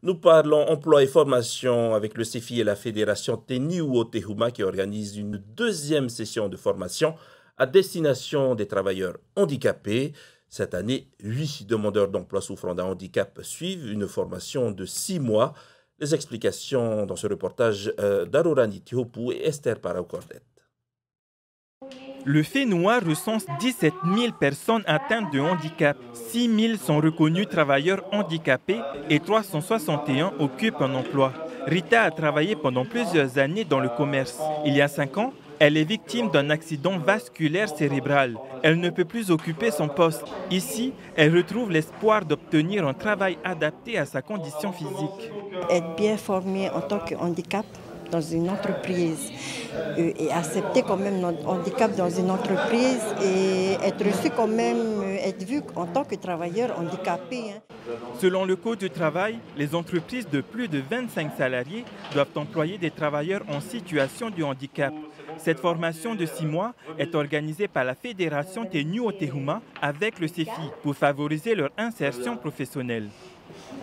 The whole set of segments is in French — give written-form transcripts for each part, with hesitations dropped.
Nous parlons emploi et formation avec le CEFI et la fédération Teniuo Tehuma qui organise une deuxième session de formation à destination des travailleurs handicapés. Cette année, 8 demandeurs d'emploi souffrant d'un handicap suivent une formation de 6 mois. Les explications dans ce reportage d'Arorani Tiopu et Esther Paraou-Cordet. Le FENUA recense 17 000 personnes atteintes de handicap. 6 000 sont reconnus travailleurs handicapés et 361 occupent un emploi. Rita a travaillé pendant plusieurs années dans le commerce. Il y a 5 ans, elle est victime d'un accident vasculaire cérébral. Elle ne peut plus occuper son poste. Ici, elle retrouve l'espoir d'obtenir un travail adapté à sa condition physique. Être bien formé en tant que handicap dans une entreprise et accepter quand même notre handicap dans une entreprise et être reçu quand même, être vu en tant que travailleur handicapé. Selon le Code du travail, les entreprises de plus de 25 salariés doivent employer des travailleurs en situation de handicap. Cette formation de 6 mois est organisée par la fédération Teniuo Tehuma avec le CEFI pour favoriser leur insertion professionnelle.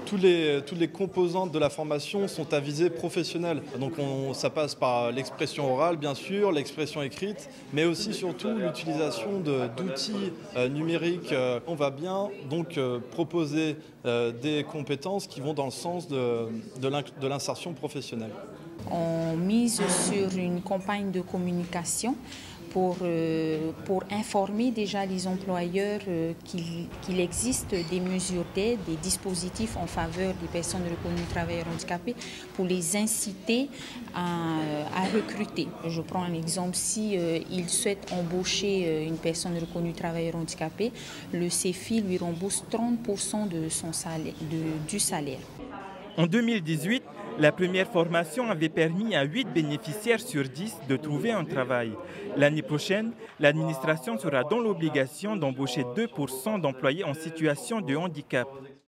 Toutes les composantes de la formation sont à visée professionnelle. Donc ça passe par l'expression orale, bien sûr, l'expression écrite, mais aussi surtout l'utilisation d'outils numériques. On va bien donc proposer des compétences qui vont dans le sens de l'insertion professionnelle. On mise sur une campagne de communication pour informer déjà les employeurs qu'il existe des mesures d'aide, des dispositifs en faveur des personnes reconnues travailleurs handicapés pour les inciter à recruter. Je prends un exemple, si ils souhaitent embaucher une personne reconnue travailleur handicapé, le CEFI lui rembourse 30% de son salaire, du salaire. En 2018, la première formation avait permis à 8 bénéficiaires sur 10 de trouver un travail. L'année prochaine, l'administration sera dans l'obligation d'embaucher 2% d'employés en situation de handicap.